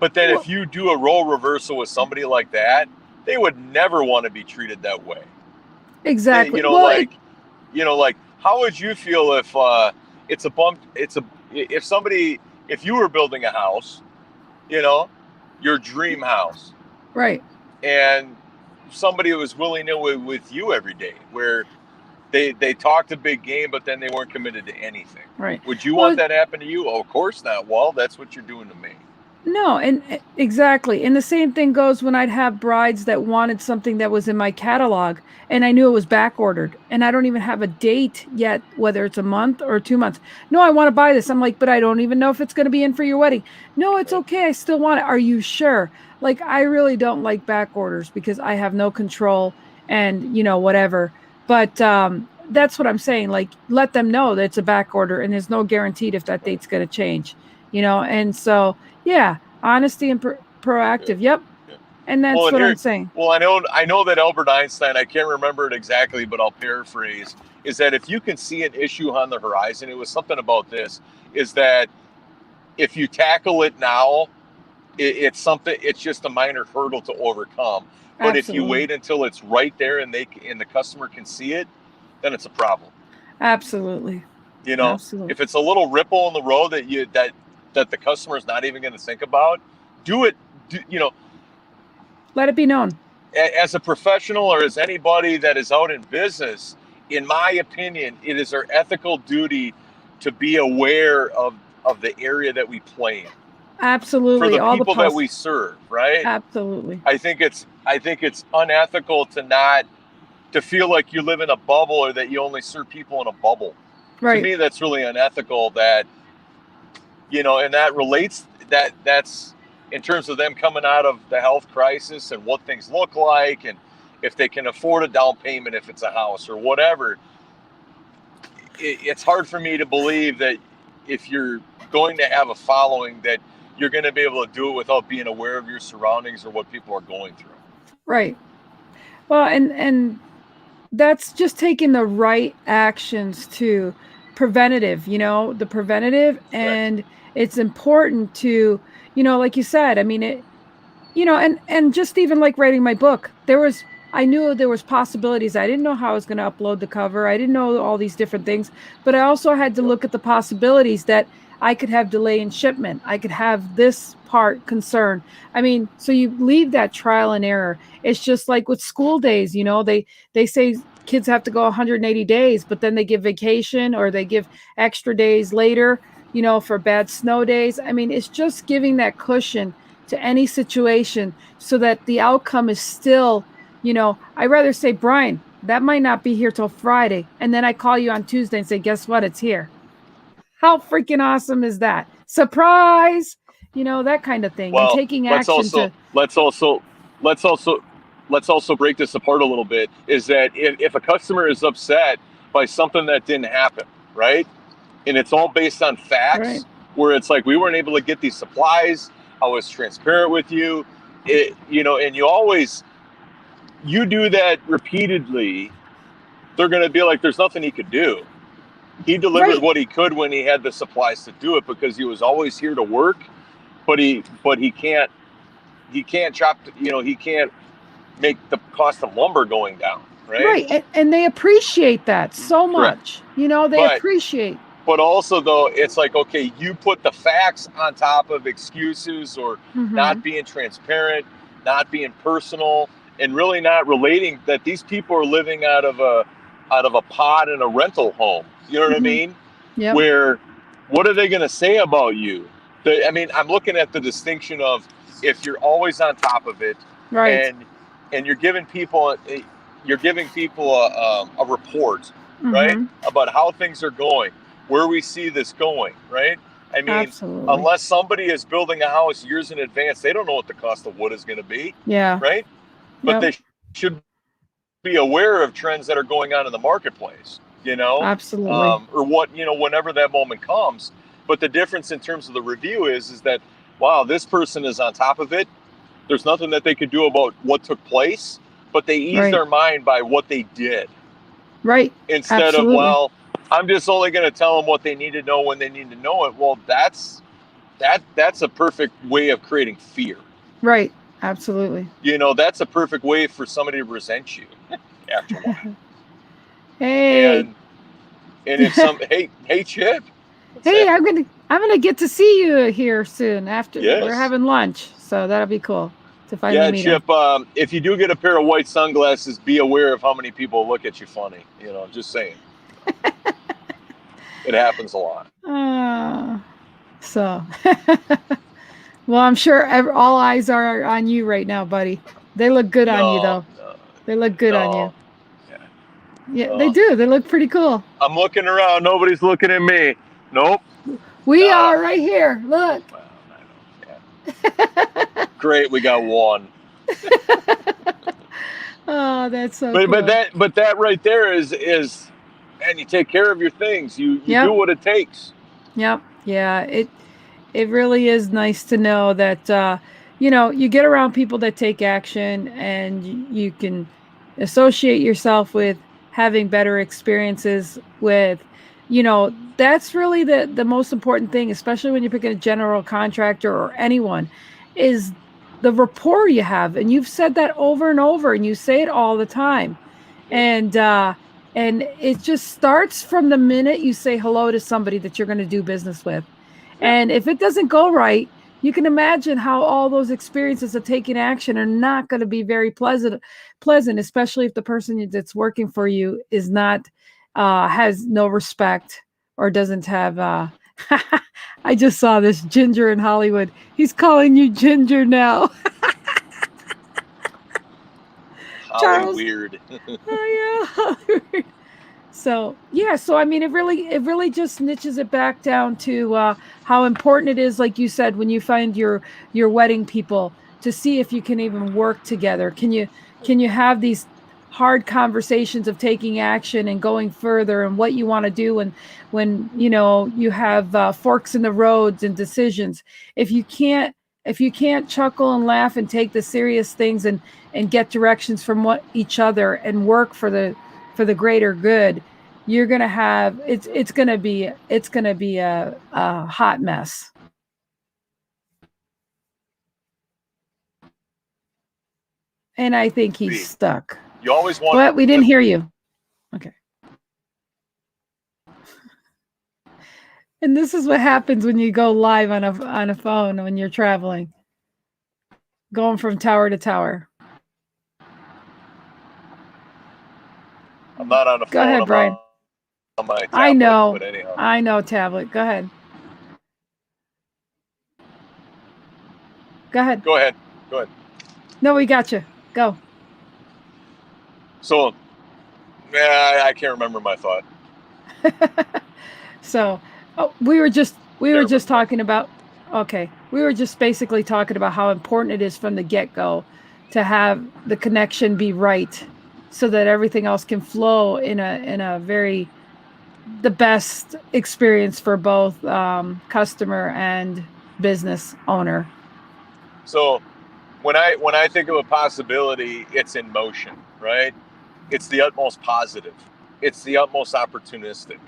But then if you do a role reversal with somebody like that, they would never want to be treated that way. Exactly. Like how would you feel it's a bump. If you were building a house, your dream house, Right. and somebody was willing to with you every day, where they talked a big game, but then they weren't committed to anything. Right. Would you Well, want that to happen to you? Oh, of course not. Well, that's what you're doing to me. no, and exactly. And the same thing goes when I'd have brides that wanted something that was in my catalog and I knew it was back ordered and I don't even have a date yet, whether it's a month or 2 months. No, I want to buy this. I'm like, but I don't even know if it's going to be in for your wedding. No, it's okay. I still want it. Are you sure? Like, I really don't like back orders because I have no control and, whatever. But that's what I'm saying. Like, let them know that it's a back order and there's no guaranteed if that date's going to change, and so. Yeah, honesty and proactive. Yep. Yeah. And that's what I'm saying. Well, I know that Albert Einstein, I can't remember it exactly, but I'll paraphrase, is that if you can see an issue on the horizon, it was something about this, is that if you tackle it now, it's just a minor hurdle to overcome. But if you wait until it's right there and the customer can see it, then it's a problem. Absolutely. If it's a little ripple in the road that the customer is not even going to think about, do it. Let it be known. As a professional or as anybody that is out in business, in my opinion, it is our ethical duty to be aware of the area that we play in. Absolutely. For the people that we serve, right? Absolutely. I think it's unethical to feel like you live in a bubble or that you only serve people in a bubble. Right. To me, that's really unethical. That and that relates that's in terms of them coming out of the health crisis and what things look like and if they can afford a down payment if it's a house or whatever. It's hard for me to believe that if you're going to have a following that you're going to be able to do it without being aware of your surroundings or what people are going through. Right. Well, and that's just taking the right actions to preventative, the preventative. And right. It's important to, like you said, I mean, it, and just even like writing my book, I knew there was possibilities. I didn't know how I was going to upload the cover. I didn't know all these different things, but I also had to look at the possibilities that I could have delay in shipment. I could have this part concern. I mean, so you leave that trial and error. It's just like with school days, they say kids have to go 180 days, but then they give vacation or they give extra days later, for bad snow days. I mean, it's just giving that cushion to any situation so that the outcome is still, I'd rather say, Brian, that might not be here till Friday. And then I call you on Tuesday and say, guess what? It's here. How freaking awesome is that? Surprise! That kind of thing. Well, and taking action. Let's also break this apart a little bit. Is that if a customer is upset by something that didn't happen, right? And it's all based on facts, right. Where it's like we weren't able to get these supplies. I was transparent with you, and you do that repeatedly. They're going to be like, "There's nothing he could do." He delivered right. What he could when he had the supplies to do it because he was always here to work, but he can't chop, he can't make the cost of lumber going down, right? Right, and they appreciate that so much. Correct. Appreciate. But also, though, it's like, okay, you put the facts on top of excuses or not being transparent, not being personal, and really not relating that these people are living out of a pod in a rental home. You know what I mean? Yeah. Where, what are they going to say about you? I'm looking at the distinction of if you're always on top of it, right? And you're giving people a report, right, about how things are going, where we see this going, right? I mean, absolutely. Unless somebody is building a house years in advance, they don't know what the cost of wood is going to be. Yeah. Right. But they should be aware of trends that are going on in the marketplace. Absolutely. Or what, whenever that moment comes. But the difference in terms of the review is that, wow, this person is on top of it. There's nothing that they could do about what took place, but they ease their mind by what they did. Right. Instead of, well, I'm just only going to tell them what they need to know when they need to know it. Well, that's a perfect way of creating fear. Right. Absolutely. That's a perfect way for somebody to resent you after a while. Hey. And if hey Chip, Hey, I'm gonna get to see you here soon. After we're Yes. having lunch, so that'll be cool to finally Yeah, meet him. Chip. If you do get a pair of white sunglasses, be aware of how many people look at you funny. Just saying. It happens a lot. Uh, so, well, I'm sure all eyes are on you right now, buddy. They look good on you, No, though. no, They look good on no. you. Yeah, Yeah, they no. do. They look pretty cool. I'm looking around. Nobody's looking at me. Nope. We Nada. are right here. Look. Well, I know. Yeah. Great. We got one. Oh, that's so But but cool. that but that right there is, man. You take care of your things. You do Yep. what it takes. Yep. Yeah. It really is nice to know that you get around people that take action, and you can associate yourself with having better experiences with, that's really the most important thing, especially when you're picking a general contractor or anyone, is the rapport you have. And you've said that over and over, and you say it all the time. Yep. And it just starts from the minute you say hello to somebody that you're going to do business with. Yeah. And if it doesn't go right, you can imagine how all those experiences of taking action are not going to be very pleasant, especially if the person that's working for you is not has no respect, or doesn't have I just saw this Ginger in Hollywood. He's calling you Ginger now. Holly Charles. weird. Oh yeah. So I mean, it really just niches it back down to how important it is, like you said, when you find your wedding people, to see if you can even work together. Can you have these hard conversations of taking action and going further, and what you want to do when you have forks in the roads and decisions. If you can't chuckle and laugh and take the serious things, and get directions from each other, and work for the greater good, you're gonna have it's gonna be a hot mess. And I think he's Agreed. stuck. You always want What? We didn't when hear you. Okay. And this is what happens when you go live on a phone when you're traveling, going from tower to tower. I'm not on the Go phone. ahead, I'm Brian. on my I tablet. know. But anyhow, I know, tablet. Go ahead. Go ahead. go ahead. Go ahead. No, we got you. Go. So, yeah, I can't remember my thought. So, we were just Can't remember my talking about, okay, we were just basically talking about how important it is from the get-go to have the connection be right, so that everything else can flow in a very the best experience for both customer and business owner. So when I think of a possibility, it's in motion, right? It's the utmost positive. It's the utmost opportunistic.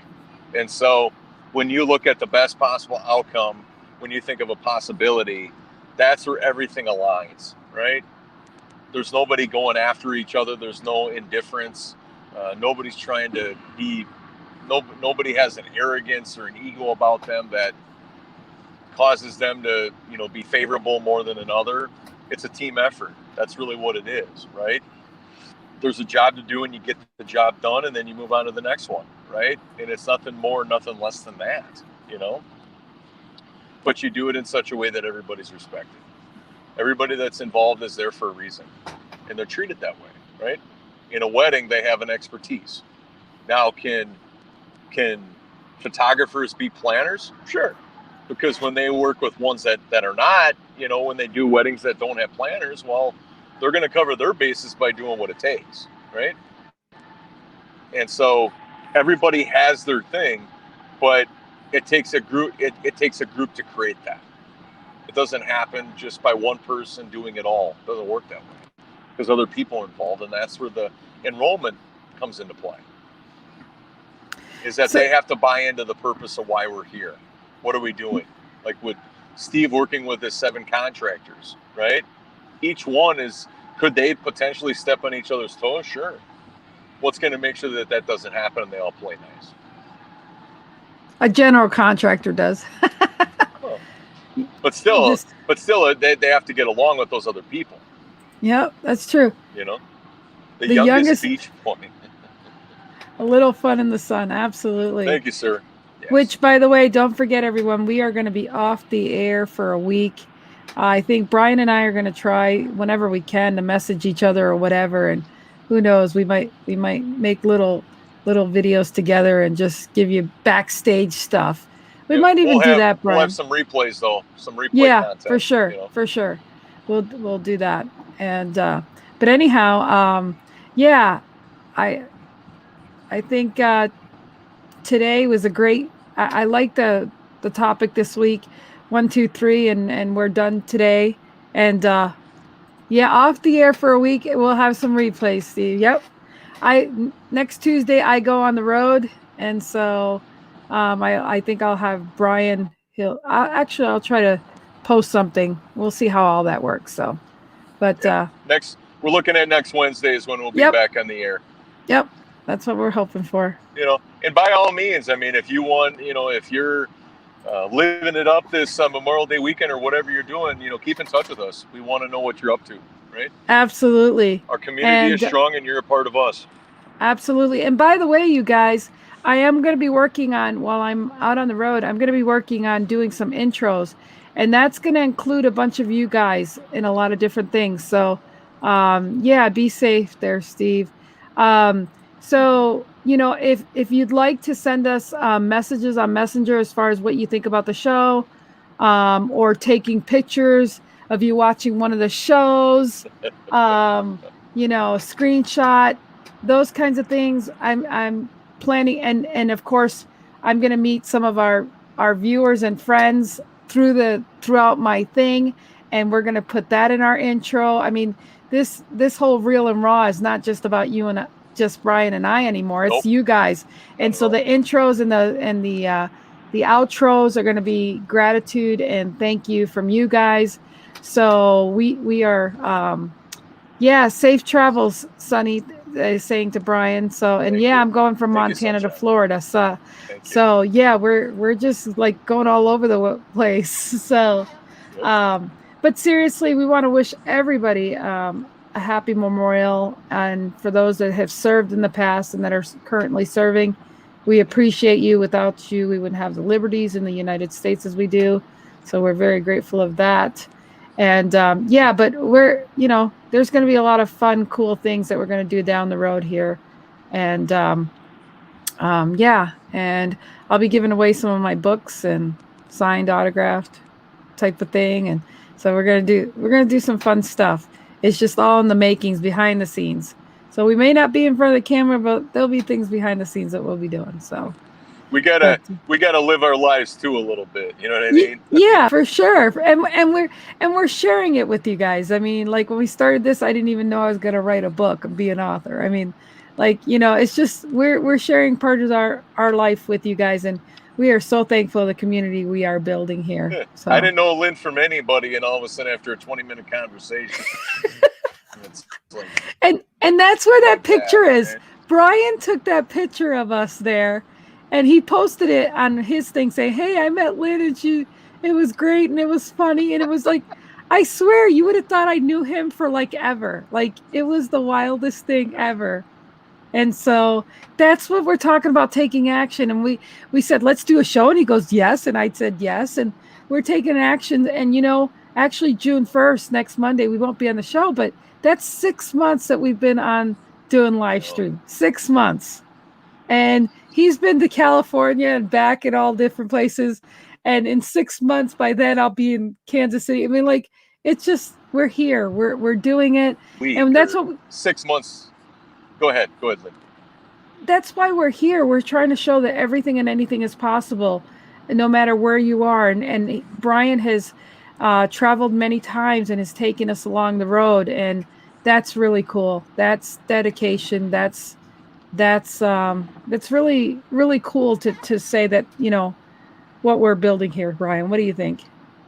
And so when you look at the best possible outcome, when you think of a possibility, that's where everything aligns, right? There's nobody going after each other. There's no indifference. Nobody's trying to be. Nobody has an arrogance or an ego about them that causes them to, be favorable more than another. It's a team effort. That's really what it is, right? There's a job to do, and you get the job done, and then you move on to the next one, right? And it's nothing more, nothing less than that, you know. But you do it in such a way that everybody's respected. Everybody that's involved is there for a reason, and they're treated that way, right? In a wedding, they have an expertise. Now, can photographers be planners? Sure, because when they work with ones that are not, when they do weddings that don't have planners, well, they're going to cover their bases by doing what it takes, right? And so everybody has their thing, but it takes a group. It takes a group to create that. It doesn't happen just by one person doing it all. It doesn't work that way because other people are involved, and that's where the enrollment comes into play. Is that So, they have to buy into the purpose of why we're here. What are we doing? Like with Steve working with his 7 contractors, right? Each one could they potentially step on each other's toes? Sure. What's going to make sure that doesn't happen and they all play nice? A general contractor does. Well, but still, Just, they have to get along with those other people. yep, that's true. You know, the The youngest youngest, speech point. a little fun in the sun. Absolutely. Thank you, sir. Yes. Which, by the way, don't forget, everyone, we are going to be off the air for a week. I think Brian and I are going to try whenever we can to message each other or whatever. And who knows, we might make little videos together and just give you backstage stuff. We might even do that, Brian. We'll have some replays though, some replay Yeah, content. for sure, You know? for sure. We'll do that. And but anyhow, yeah, I think today was a great. I like the topic this week. 1, 2, 3, and we're done today. And yeah, off the air for a week. We'll have some replays, Steve. Yep. Next Tuesday I go on the road, and so I think I'll have Brian. I'll try to post something. We'll see how all that works. So, but we're looking at next Wednesday is when we'll be back on the air. Yep, that's what we're hoping for. You know, and by all means, I mean, if you want, you know, if you're living it up this Memorial Day weekend or whatever you're doing, you know, keep in touch with us. We want to know what you're up to, right? Absolutely. Our community is strong, and you're a part of us. Absolutely. And by the way, you guys, I am going to be working on, while I'm out on the road, I'm going to be working on doing some intros, and that's going to include a bunch of you guys in a lot of different things. So, yeah, be safe there, Steve. So, you know, if you'd like to send us messages on Messenger as far as what you think about the show, or taking pictures of you watching one of the shows, you know, screenshot, those kinds of things. I'm planning, and of course, I'm going to meet some of our viewers and friends throughout my thing, and we're going to put that in our intro. I mean, this whole Real and Raw is not just about you and just Brian and I anymore. It's you guys. And so the intros and the outros are going to be gratitude and thank you from you guys. So we are, safe travels, Sonny, saying to Brian. So, and I'm going from Montana to Florida. So yeah, we're just like going all over the place. So, but seriously, we want to wish everybody, a happy memorial. And for those that have served in the past and that are currently serving, we appreciate you. Without you, we wouldn't have the liberties in the United States as we do. So we're very grateful of that. And but we're, you know, there's going to be a lot of fun, cool things that we're going to do down the road here. And and I'll be giving away some of my books and signed, autographed type of thing. And so we're going to do some fun stuff. It's just all in the makings, behind the scenes. So we may not be in front of the camera, but there'll be things behind the scenes that we'll be doing. So we gotta live our lives too a little bit. You know what I mean? Yeah, for sure. And we're sharing it with you guys. I mean, like when we started this, I didn't even know I was going to write a book and be an author. I mean, like, you know, it's just we're sharing part of our life with you guys, and we are so thankful for the community we are building here. Yeah. So. I didn't know Lynn from anybody, and all of a sudden, after a 20-minute conversation, it's like, and that's where that picture is. Man. Brian took that picture of us there, and he posted it on his thing, saying, "Hey, I met Lynn, and it was great, and it was funny, and it was like." I swear, you would have thought I knew him for like ever. Like, it was the wildest thing ever. And so that's what we're talking about, taking action. And we said, let's do a show. And he goes, yes. And I said, yes. And we're taking action. And, you know, actually June 1st, next Monday, we won't be on the show. But that's 6 months that we've been on doing live stream. 6 months. And he's been to California and back in all different places. And in 6 months, by then, I'll be in Kansas City. I mean, like, it's just, we're here. We're doing it. And that's what 6 months. Go ahead, Lynn. That's why we're here. We're trying to show that everything and anything is possible, no matter where you are. And Brian has traveled many times and has taken us along the road, and that's really cool. That's dedication. That's really, really cool to say that, you know, what we're building here. Brian, what do you think?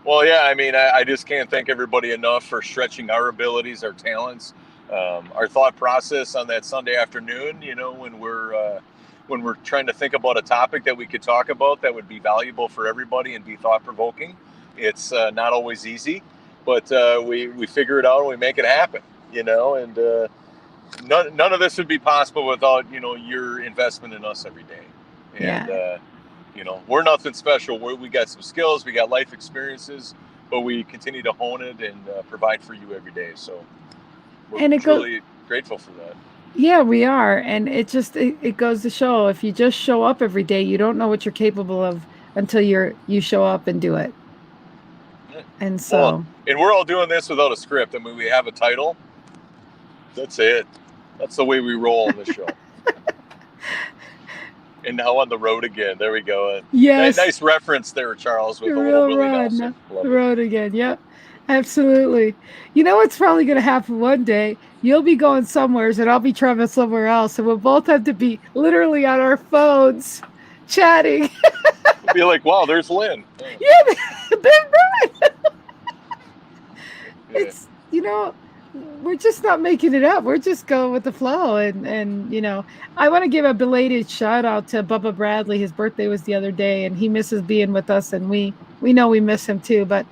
Well, yeah, I mean, I just can't thank everybody enough for stretching our abilities, our talents. Our thought process on that Sunday afternoon, you know, when we're when we're trying to think about a topic that we could talk about that would be valuable for everybody and be thought-provoking, it's not always easy, but we figure it out and we make it happen, you know, and none of this would be possible without, you know, your investment in us every day. And, you know, we're nothing special. We got some skills, we got life experiences, but we continue to hone it and provide for you every day. So we're truly grateful for that. Yeah, we are. And it goes to show, if you just show up every day, you don't know what you're capable of until you show up and do it. Yeah. And so, well, and we're all doing this without a script. I mean, we have a title. That's it. That's the way we roll on the show. And now on the road again. There we go. Yes. Nice reference there, Charles, with a little Willie Nelson. The road again. Yep. Absolutely. You know what's probably going to happen one day? You'll be going somewheres and I'll be traveling somewhere else. And we'll both have to be literally on our phones chatting. We'll be like, wow, there's Lynn. Yeah, there's Brian. It's, you know, we're just not making it up. We're just going with the flow. And you know, I want to give a belated shout out to Bubba Bradley. His birthday was the other day and he misses being with us. And we know we miss him too. But,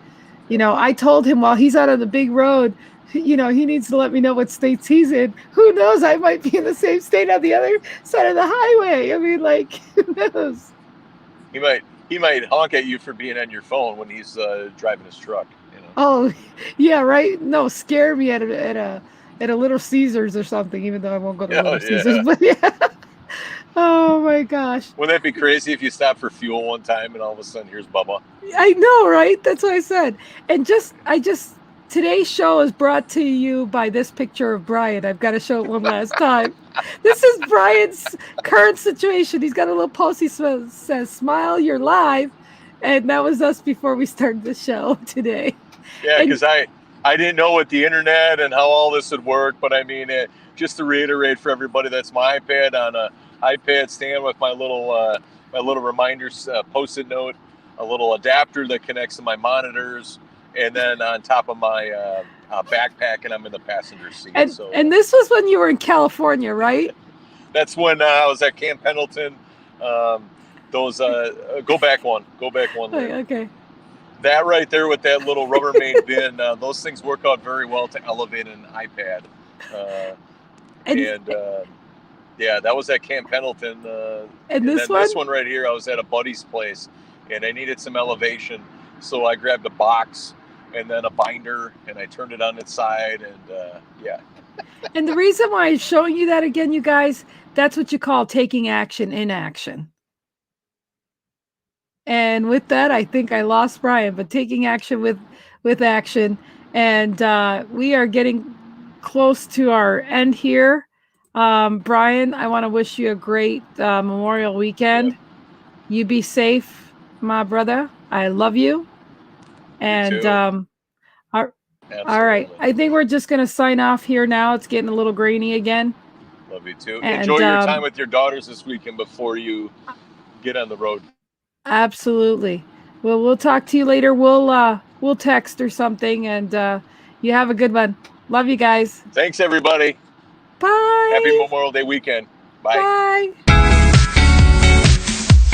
you know, I told him while he's out on the big road, you know, he needs to let me know what states he's in. Who knows? I might be in the same state on the other side of the highway. I mean, like, who knows? He might honk at you for being on your phone when he's driving his truck. You know? Oh, yeah, right. No, scare me at a Little Caesars or something. Even though I won't go to Little Caesars, but yeah. Oh my gosh! Wouldn't that be crazy if you stopped for fuel one time and all of a sudden here's Bubba? I know, right? That's what I said. And today's show is brought to you by this picture of Brian. I've got to show it one last time. This is Brian's current situation. He's got a little post. He says, "Smile, you're live," and that was us before we started the show today. Yeah, because I didn't know what the internet and how all this would work, but I mean, just to reiterate for everybody, that's my iPad on a iPad stand with my little reminders post-it note, a little adapter that connects to my monitors, and then on top of my backpack, and I'm in the passenger seat. And this was when you were in California, right? That's when I was at Camp Pendleton. Those go back one. Okay. That right there with that little Rubbermaid bin, those things work out very well to elevate an iPad. Yeah, that was at Camp Pendleton. And this one right here, I was at a buddy's place, and I needed some elevation, so I grabbed a box and then a binder, and I turned it on its side, and yeah. And the reason why I'm showing you that again, you guys, that's what you call taking action in action. And with that, I think I lost Brian, but taking action with action. And we are getting close to our end here. Brian, I want to wish you a great Memorial weekend. Yep. You be safe, my brother. I love you. And all right. I think we're just going to sign off here now. It's getting a little grainy again. Love you too. And, enjoy your time with your daughters this weekend before you get on the road. Absolutely. Well, we'll talk to you later. We'll text or something, and you have a good one. Love you guys. Thanks, everybody. Bye. Happy Memorial Day weekend. Bye. Bye.